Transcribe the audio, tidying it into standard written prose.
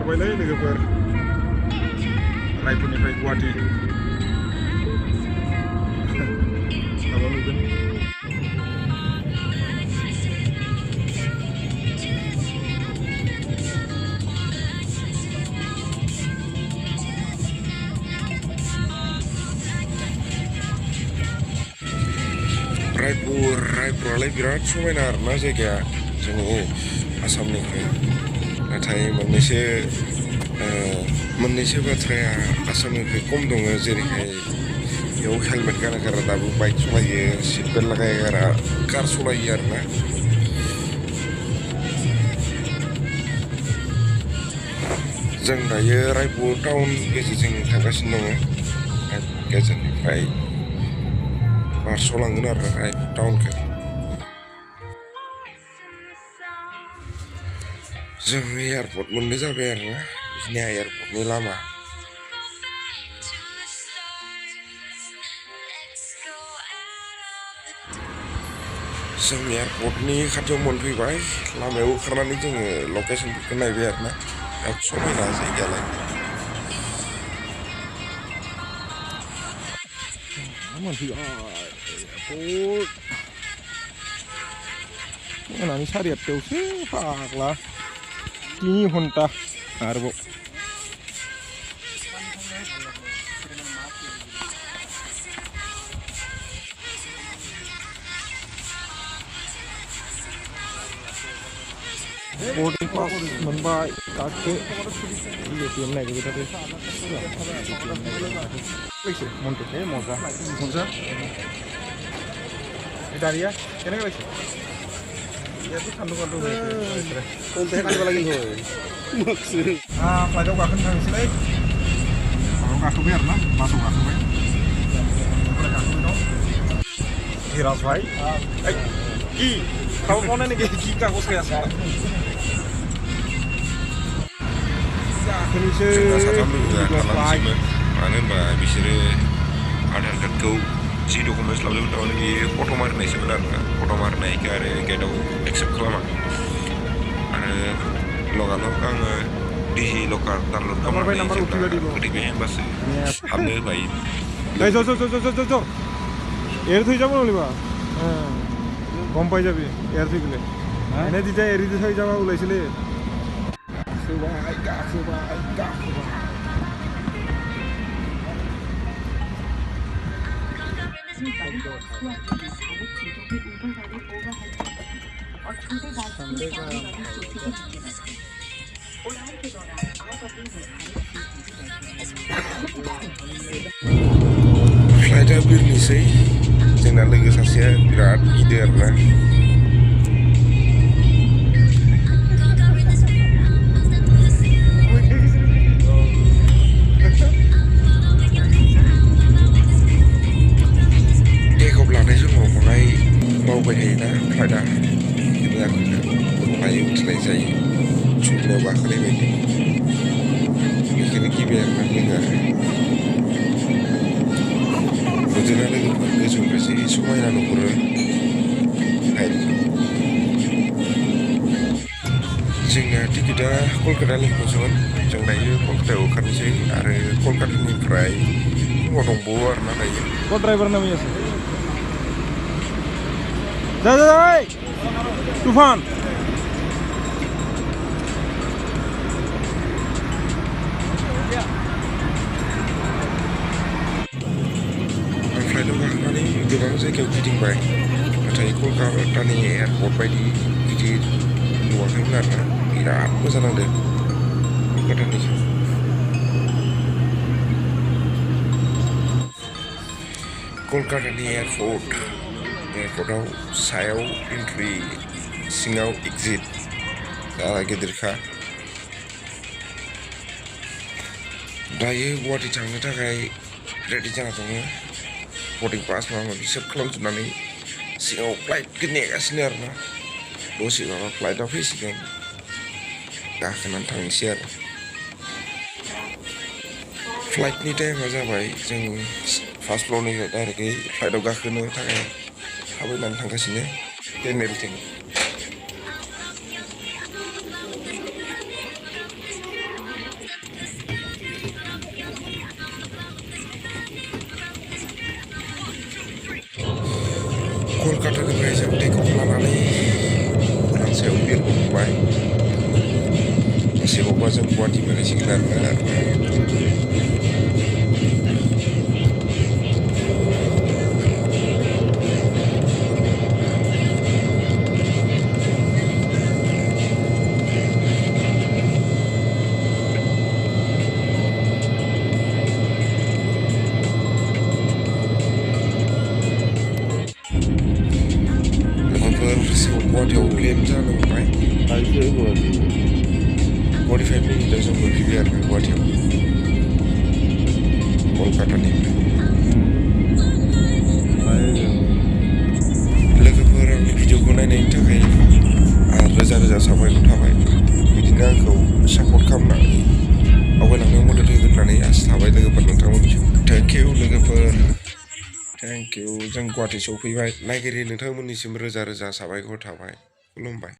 ओंखारबायलै लोगोफोर रायपुरनिफ्राय गुवाहाटि माबा नुगोन रायपुरालाय बिराद समायना आरोना जायगाया जोंनि आसामनिफ्राय नाथाय मोननैसो बाथ्राया आसामनिफ्राय खम दङ जेरैहाय बेयाव हेलमेट गारा दाबो बाइक सालायो सिट बेल्ट लागाया कार सालायो आरोना जों दायो रायपुर टाउन गेजेरजों थांगासिनो दङ गेजेरनिफ्राय बारस'लांगोन आरो रायपुर टाउनखौ जों एयारपर्ट मोननो जाबाय आरोना बिदिनो एयारपर्टनि लामा जों एयारपर्टनि खाथियाव मोनफैबाय लामायाव ओंखारनानै जोङो लकेसनफोरखौ नायबाय आरोना बिराद समायना जायगायालाय मोनफैबाय एयारपर्ट मोनानि 8:30आवसो फाग्ला 3 घन्टा आरोबाव boarding pass मोनबाय गाखो ATM नायबाय थादो फैसे मन्टु हे मजा दारिया केने गायसे याथ' सान्दुं गान्दुं कम्पे नांगौ लागोन होय मक्सु फ्लाइटआव गाखोनो थांसैलाय माबायाव गाखोबाय आरोना बासाव गाखोबाय ओमफ्राय गाखोबाय दं हिराज भाई ओइ कि खाव खावनानै कि कागज गैयासै जोंना साथाम लोगोआ खालामसैमोन मानो होनबा बिसोरो आधार कार्डखौ जि डकुमेन्टस लाबोदोंमोन थारमाने बेयो फट' मारिनायसोमोन आरोना फट' मारिनायखौ आरो गेटआव एक्सेप्ट खालामा आरो लगालग आङो डिजि लकार डाउनलड खालामनानै ओरैबाय होनबासो हाबनो होबाय ज' एयार थैजाबो नलिबा गम पाइ जाबि एयार थैगले एने दिजा एरि थैजाबा उलायसैलै गाखोबाय फ्लाइटआ बिरनोसै जोंना लोगो सासेया बिराद गिदिर आरोना बावबाय थायोना फ्लाइटआ बायो उथिनाय जायो सुबुंनाव गाखोनाय बायदि बेखौनो गिबाय आरोना लोगोआ गोजोना लोगोफोर गोजौनिफ्रायसो समायना नुहुरो हायरिखौ जोंना टिकेटआ कलकाता लिंकमोन जों दायो कलकातायाव ओंखारनोसै आरो कलकातानिफ्राय फुङाव दंबावो आरोना दायो क' ड्राइभार नामै আছে जाय तुफान फ्लाइटआव गाखोनानै गोबां जायगायाव गिदिंबाय नाथाय कलकातानि एयारपर्ट बायदि गिदिर नुवाखैमोन आरोना बिराद मोजां नांदों कलकातानिखौ कलकातानि एयारपर्टआव सायाव एन्ट्रि सिङाव एक्जिट गिदिरखा दायो गुवाहाटि थांनो थाखाय रेडि जाना दङ बर्डिं पास माबा माबि सोब खालामजोबनानै सिङाव फ्लाइटखौ नेगासिनो आरोना दसे माबा फ्लाइटआ फैसिगोन गाखोनानै थांनोसै आरो फ्लाइटनि टाइमा जाबाय जों फार्स्ट फ्ल'रनिफ्राय डाइरेक्टयै फ्लाइटआव गाखोनो थाखाय थाबायनानै थांगासिनो टेनेलथिं कलकातानिफ्राय जों टेकअफ लानानै हांसायाव बिरबोबाय एसेबावबा जों गुवाहाटि मोनहैसिगोन आरोना गुवाहाटियाव प्लेन जानो हमबाय 45 मिनिटआव जों मोनफैबाय आरो गुवाहाटियाव कलकातानिफ्राय लोगोफोर आंनि भिडिअखौ नायनायनि थाखाय रोजा रोजा साबायखर थाबाय बिदिनो आंखौ सापर्ट खालामनानै आवगायलांनायाव मदद होगोन होननानै आसा थाबाय लोगोफोर नोंथांमोननिसिम थेंक इउ लोगोफोर थेंक इउ जों गुवाहाटि सौफैबाय नायगिरि नोंथांमोननिसिम रोजा रोजा साबायखर थाबाय खुलुमबाय।